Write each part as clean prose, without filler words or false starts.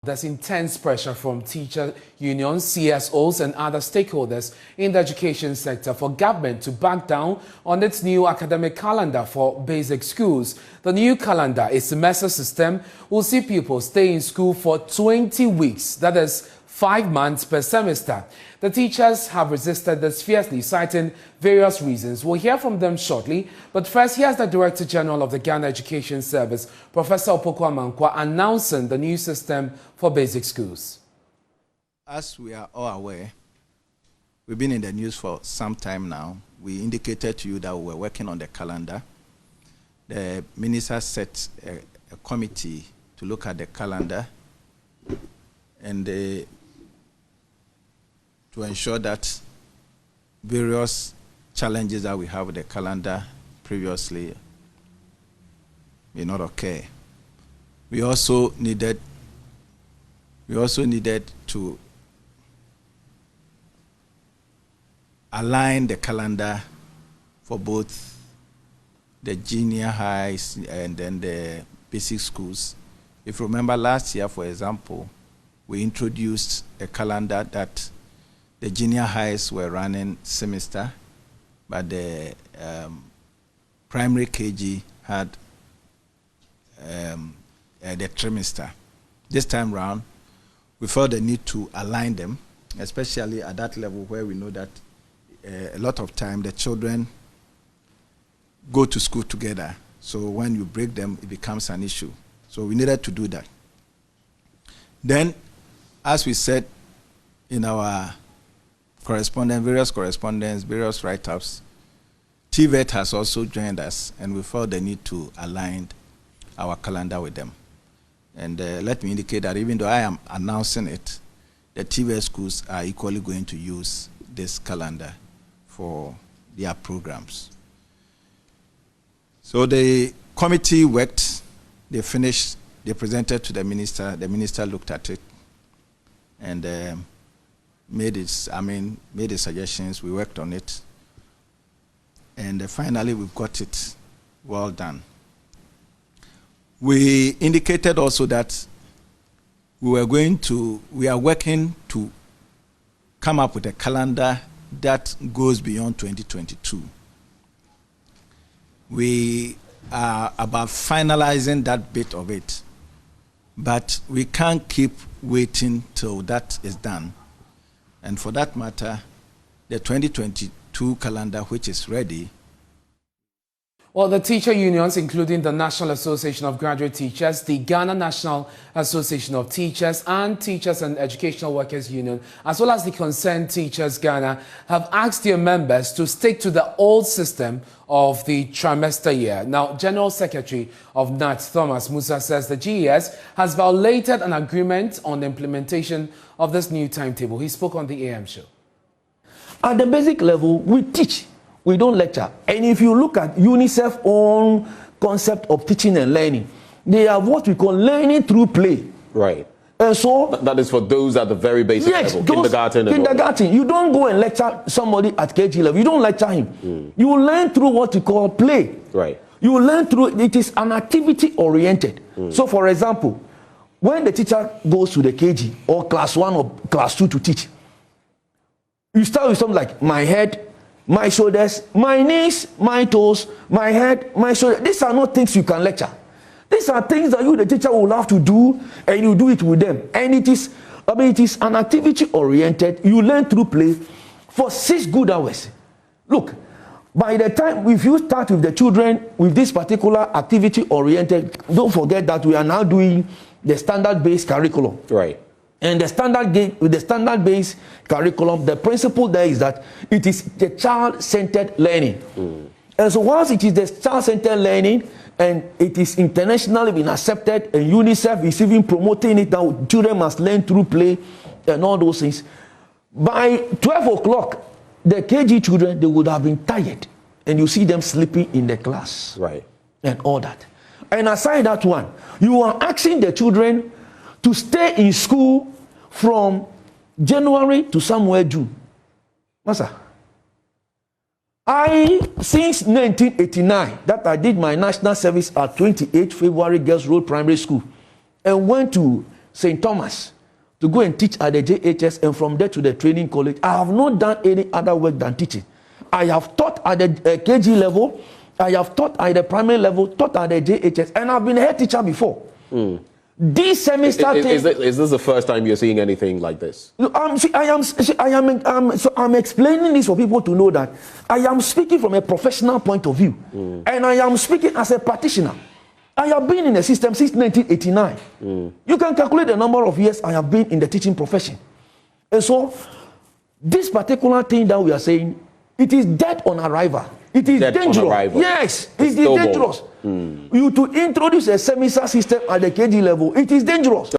There's intense pressure from teacher unions, CSOs and other stakeholders in the education sector for government to back down on its new academic calendar for basic schools. The new calendar, a semester system, will see pupils stay in school for 20 weeks, that is 5 months per semester. The teachers have resisted this fiercely, citing various reasons. We'll hear from them shortly, but first, here's the Director General of the Ghana Education Service, Professor Opoku Amankwa, announcing the new system for basic schools. As we are all aware, we've been in the news for some time now. We indicated to you that we were working on the calendar. The minister set a committee to look at the calendar and to ensure that various challenges that we have with the calendar previously may not occur. We also needed to align the calendar for both the junior highs and then the basic schools. If you remember last year, for example, we introduced a calendar that the junior highs were running semester, but the primary KG had the trimester. This time round, we felt the need to align them, especially at that level where we know that a lot of time the children go to school together. So when you break them, it becomes an issue. So we needed to do that. Then, as we said in our various write-ups, TVET has also joined us, and we felt the need to align our calendar with them. And let me indicate that even though I am announcing it, the TVET schools are equally going to use this calendar for their programs. So the committee worked, they finished, they presented to the minister looked at it, and made the suggestions, we worked on it, and finally we've got it well done. We indicated also that we are working to come up with a calendar that goes beyond 2022. We are about finalizing that bit of it, but we can't keep waiting till that is done. And for that matter, the 2022 calendar, which is ready. Well, the teacher unions, including the National Association of Graduate Teachers, the Ghana National Association of Teachers, and Teachers and Educational Workers Union, as well as the Concerned Teachers Ghana, have asked their members to stick to the old system of the trimester year. Now, General Secretary of NAT, Thomas Musa, says the GES has violated an agreement on the implementation of this new timetable. He spoke on the AM show. At the basic level, we teach. We don't lecture. And if you look at UNICEF's own concept of teaching and learning, they have what we call learning through play. Right. And so that is for those at the very basic level, kindergarten. Kindergarten. You don't go and lecture somebody at KG level. You don't lecture him. You learn through what we call play. Right. You learn through, it is an activity oriented. So for example, when the teacher goes to the KG or class 1 or class 2 to teach, you start with something like my head, my shoulders, my knees, my toes, my head, my shoulder. These are not things you can lecture. These are things that you, the teacher, will have to do, and you do it with them. And it is an activity oriented. You learn through play for 6 good hours. Look, by the time, if you start with the children with this particular activity oriented, don't forget that we are now doing the standard-based curriculum. Right. And the standard-based curriculum, the principle there is that it is the child-centered learning. And so once it is the child-centered learning, and it is internationally been accepted, and UNICEF is even promoting it now, children must learn through play and all those things. By 12 o'clock, the KG children, they would have been tired, and you see them sleeping in the class. Right. And all that. And aside that one, you are asking the children to stay in school from January to somewhere June. Master, since 1989, that I did my national service at 28 February Girls Road Primary School and went to St. Thomas to go and teach at the JHS and from there to the training college. I have not done any other work than teaching. I have taught at the KG level, I have taught at the primary level, taught at the JHS, and I've been a head teacher before. This semester is this the first time you're seeing anything like this? I'm explaining this for people to know that I am speaking from a professional point of view, and I am speaking as a practitioner. I have been in the system since 1989. You can calculate the number of years I have been in the teaching profession. And so, this particular thing that we are saying, it is dead on arrival. It is dead dangerous. On arrival. Yes, it is dangerous. You to introduce a semester system at the KG level, it is dangerous.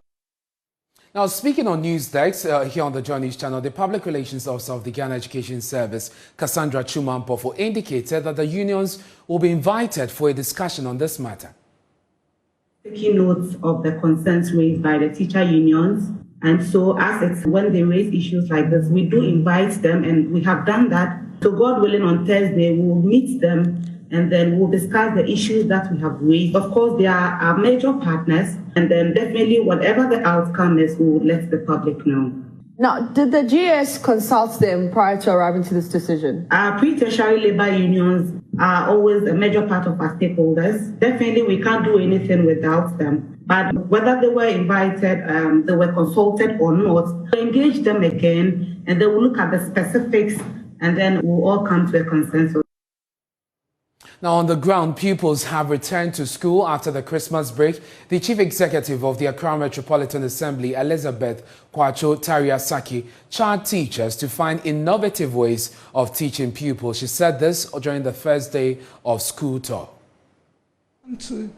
Now, speaking on news decks here on the JoyNews channel, the Public Relations Officer of the Ghana Education Service, Cassandra Chumampofo, indicated that the unions will be invited for a discussion on this matter. Taking notes of the concerns raised by the teacher unions. And so when they raise issues like this, we do invite them, and we have done that. So God willing, on Thursday, we will meet them, and then we'll discuss the issues that we have raised. Of course, they are our major partners, and then definitely whatever the outcome is, we will let the public know. Now, did the GS consult them prior to arriving to this decision? Our pre-tertiary labor unions are always a major part of our stakeholders. Definitely, we can't do anything without them. But whether they were invited, they were consulted or not, we'll engage them again, and they will look at the specifics, and then we'll all come to a consensus. Now, on the ground, pupils have returned to school after the Christmas break. The Chief Executive of the Accra Metropolitan Assembly, Elizabeth Kwacho Tariasaki, charged teachers to find innovative ways of teaching pupils. She said this during the first day of school tour. To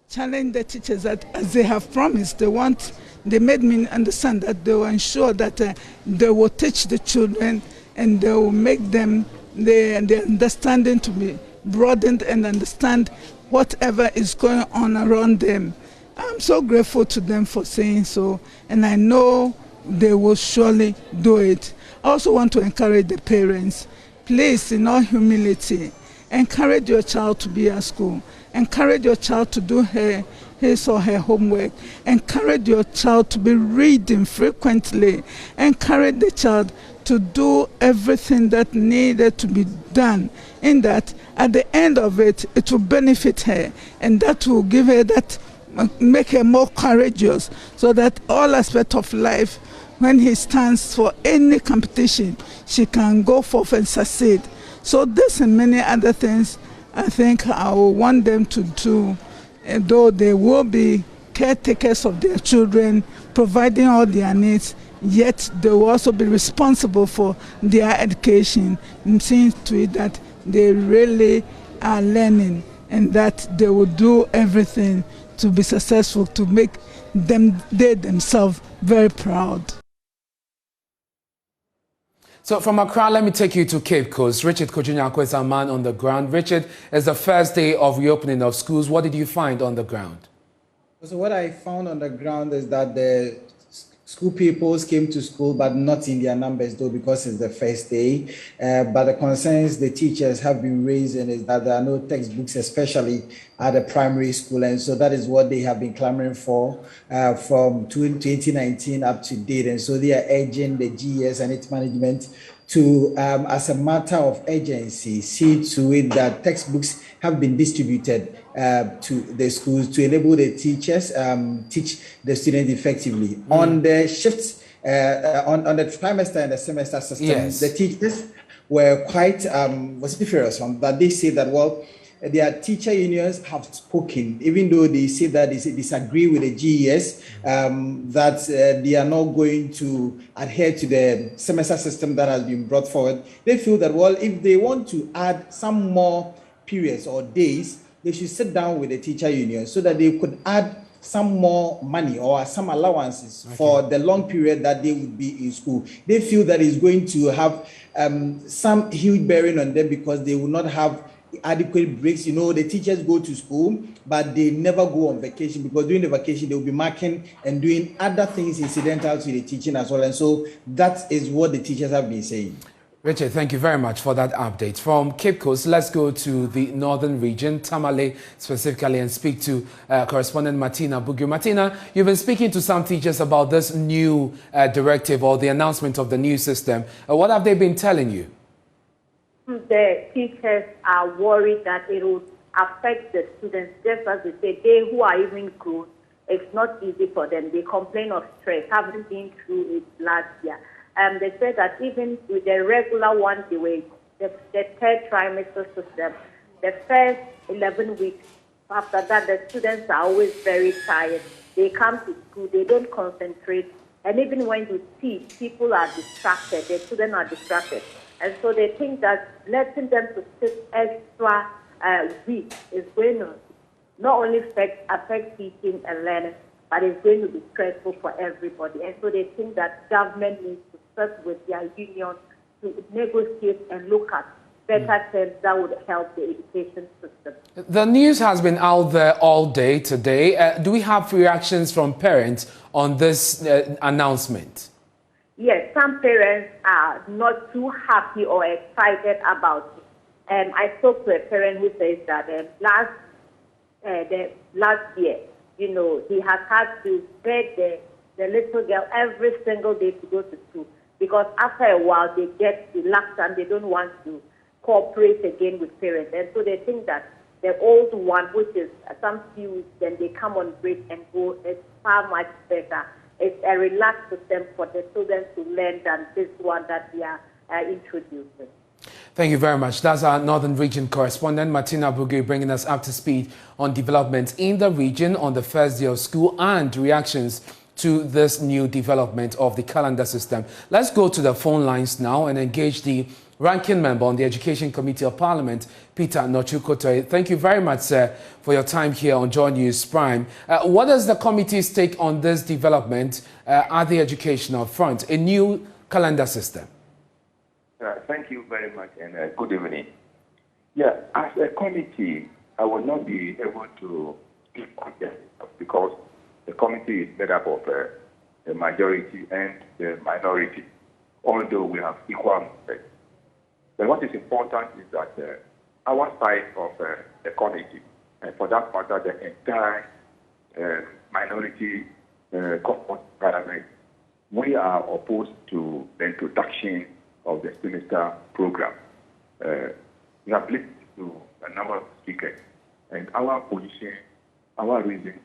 challenge the teachers that, as they have promised, they made me understand that they will ensure that they will teach the children, and they will make them their understanding to be broadened and understand whatever is going on around them. I'm so grateful to them for saying so, and I know they will surely do it. I also want to encourage the parents, please, in all humility, encourage your child to be at school. Encourage your child to do his or her homework. Encourage your child to be reading frequently. Encourage the child to do everything that needed to be done, in that at the end of it, it will benefit her, and that will give her make her more courageous, so that all aspects of life, when he stands for any competition, she can go forth and succeed. So this and many other things, I think I will want them to do, though they will be caretakers of their children, providing all their needs, yet they will also be responsible for their education, and seeing to it that they really are learning, and that they will do everything to be successful, to make they themselves very proud. So from Accra, let me take you to Cape Coast. Richard Kojunyako is our man on the ground. Richard, it's the first day of reopening of schools. What did you find on the ground? So what I found on the ground is that the school pupils came to school, but not in their numbers, though, because it's the first day. But the concerns the teachers have been raising is that there are no textbooks, especially at the primary school. And so that is what they have been clamoring for from 2019 up to date. And so they are urging the GES and its management to, as a matter of urgency, see to it that textbooks have been distributed to the schools to enable the teachers teach the students effectively. On the shifts, on the trimester and the semester system, yes, the teachers were quite vociferous on that. They say that, well, their teacher unions have spoken, even though they say that they disagree with the GES, that they are not going to adhere to the semester system that has been brought forward. They feel that, well, if they want to add some more periods or days, they should sit down with the teacher union so that they could add some more money or some allowances for the long period that they would be in school. They feel that it's going to have some huge bearing on them because they will not have adequate breaks. You know, the teachers go to school, but they never go on vacation, because during the vacation, they will be marking and doing other things incidental to the teaching as well. And so that is what the teachers have been saying. Richard, thank you very much for that update. From Cape Coast, let's go to the northern region, Tamale specifically, and speak to correspondent Martina Bugu. Martina, you've been speaking to some teachers about this new directive or the announcement of the new system. What have they been telling you? The teachers are worried that it will affect the students, just as they say, they who are even grown, it's not easy for them. They complain of stress, having been through it last year. They said that even with the regular one, the third trimester system, the first 11 weeks, after that, the students are always very tired. They come to school, they don't concentrate, and even when you see, people are distracted, the students are distracted. And so they think that letting them to sit extra week is going to not only affect teaching and learning, but it's going to be stressful for everybody. And so they think that government needs to sit with their union to negotiate and look at better terms that would help the education system. The news has been out there all day today. Do we have reactions from parents on this announcement? Yes, some parents are not too happy or excited about it. I spoke to a parent who says that last year, you know, he has had to beg the little girl every single day to go to school, because after a while they get reluctant, they don't want to cooperate again with parents. And so they think that the old one, which is some few weeks, then they come on break and go, is far much better. It's a relaxed system for the students to learn than this one that we are introducing. Thank you very much. That's our Northern Region correspondent, Martina Bugu, bringing us up to speed on developments in the region on the first day of school and reactions to this new development of the calendar system. Let's go to the phone lines now and engage the ranking member on the Education Committee of Parliament, Peter Nochukotoe. Thank you very much, sir, for your time here on JoyNews Prime. What is the committee's take on this development at the educational front, a new calendar system? Thank you very much, and good evening. Yeah, as a committee, I will not be able to speak on this because the committee is made up of the majority and the minority, although we have equal respect. But what is important is that our side of the committee, and for that matter, the entire minority parliament, we are opposed to the introduction of the trimester program. We have listened to a number of speakers, and our position, our reasons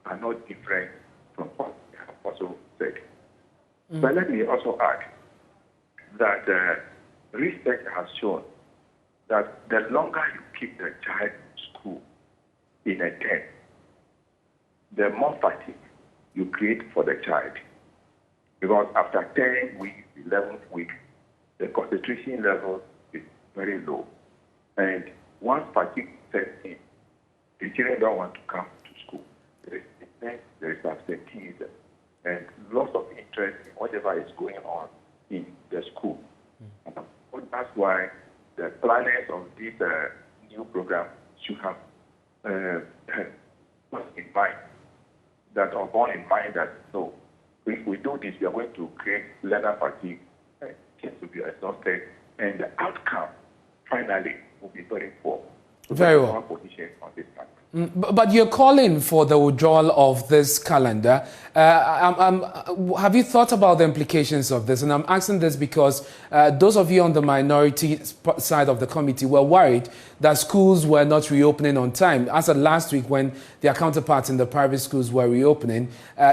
are not different from what they have also said. But let me also add that research has shown that the longer you keep the child in school in a term, the more fatigue you create for the child. Because after 10 weeks, 11th week, the concentration level is very low. And once fatigue sets in, the children don't want to come to school. There is defense, there is absenteeism, and loss of interest in whatever is going on in the school. That's why the planners of this new program should have in mind that, or borne in mind that, so if we do this, we are going to create learner fatigue, kids will be exhausted, and the outcome finally will be very poor. So very well. Our position on this matter. But you're calling for the withdrawal of this calendar. Have you thought about the implications of this? And I'm asking this because those of you on the minority side of the committee were worried that schools were not reopening on time. As of last week, when their counterparts in the private schools were reopening,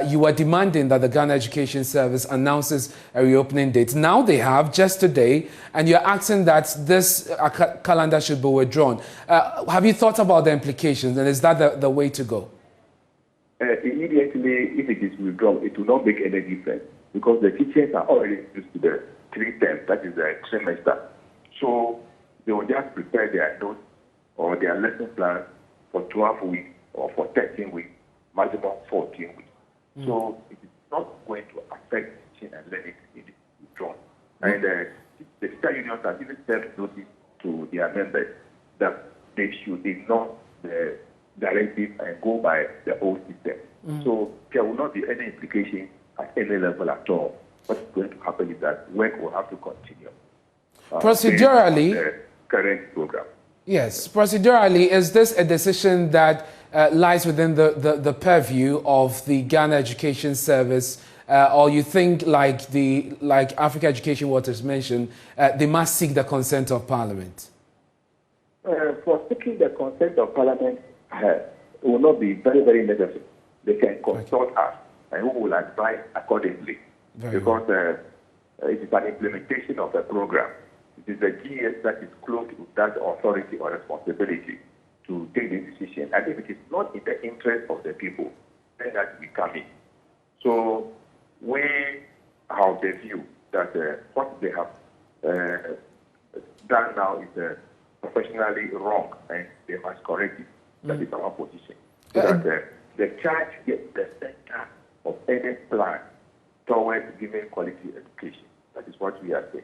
you were demanding that the Ghana Education Service announces a reopening date. Now they have, just today, and you're asking that this calendar should be withdrawn. Have you thought about the implications, and is that the way to go? Immediately, if it is withdrawn, it will not make any difference because the teachers are already used to the 3 terms, that is the trimester. So they will just prepare their notes or their lesson plans for 12 weeks or for 13 weeks, maximum 14 weeks. So it is not going to affect teaching and learning if it is withdrawn. And the teacher unions have even sent notice to their members that they should ignore the directive and go by the old system. So there will not be any implication at any level at all. What's going to happen is that work will have to continue. Procedurally, the current program. yes, procedurally, is this a decision that lies within the purview of the Ghana Education Service, or you think, like Africa Education Waters mentioned, they must seek the consent of Parliament? For seeking the consent of Parliament, it will not be very, very necessary. They can consult us, and we will advise accordingly. Because it is an implementation of a program. It is the GS that is close to that authority or responsibility to take this decision. And if it is not in the interest of the people, then that will come in. So we have the view that what they have done now is professionally wrong, and they must correct it. That is our position. So that the church gets the center of any plan towards giving quality education. That is what we are saying.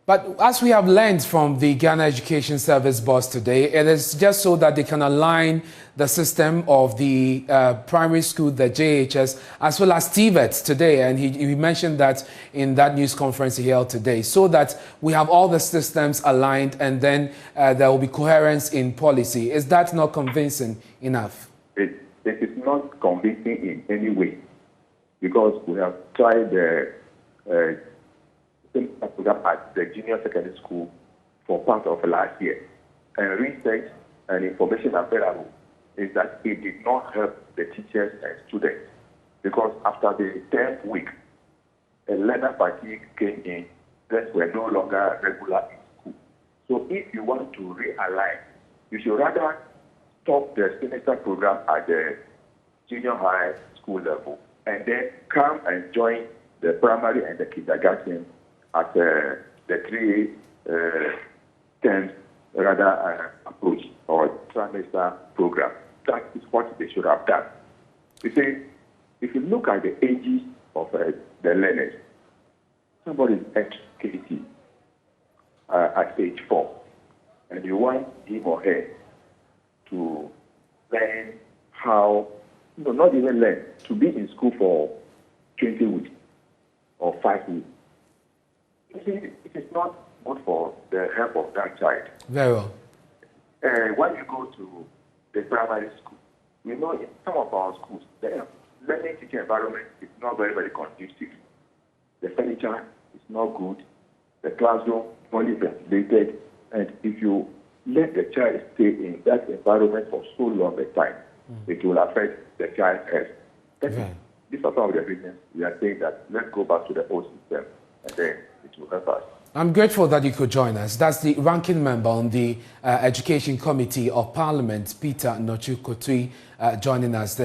But as we have learned from the Ghana Education Service boss today, it is just so that they can align the system of the primary school, the JHS, as well as TVET today. And he mentioned that in that news conference he held today, so that we have all the systems aligned, and then there will be coherence in policy. Is that not convincing enough? It is not convincing in any way, because we have tried the program at the junior secondary school for part of last year. And research and information available is that it did not help the teachers and students, because after the 10th week, a learner fatigue came in, that were no longer regular in school. So if you want to realign, you should rather stop the semester program at the junior high school level and then come and join the primary and the kindergarten at the 3 terms approach or trimester program. That is what they should have done. You see, if you look at the ages of the learners, somebody is at KT at age 4, and you want him or her to learn how, not even learn, to be in school for 20 weeks or 5 weeks. It is not good for the health of that child. Very well. When you go to the primary school, we know in some of our schools, the learning teaching environment is not very, very conducive. The furniture is not good. The classroom is only ventilated. And if you let the child stay in that environment for so long a time, it will affect the child's health. These are some of the reasons we are saying that let's go back to the old system, and then it will help us. I'm grateful that you could join us. That's the ranking member on the Education Committee of Parliament, Peter Nochu Kotui, joining us there.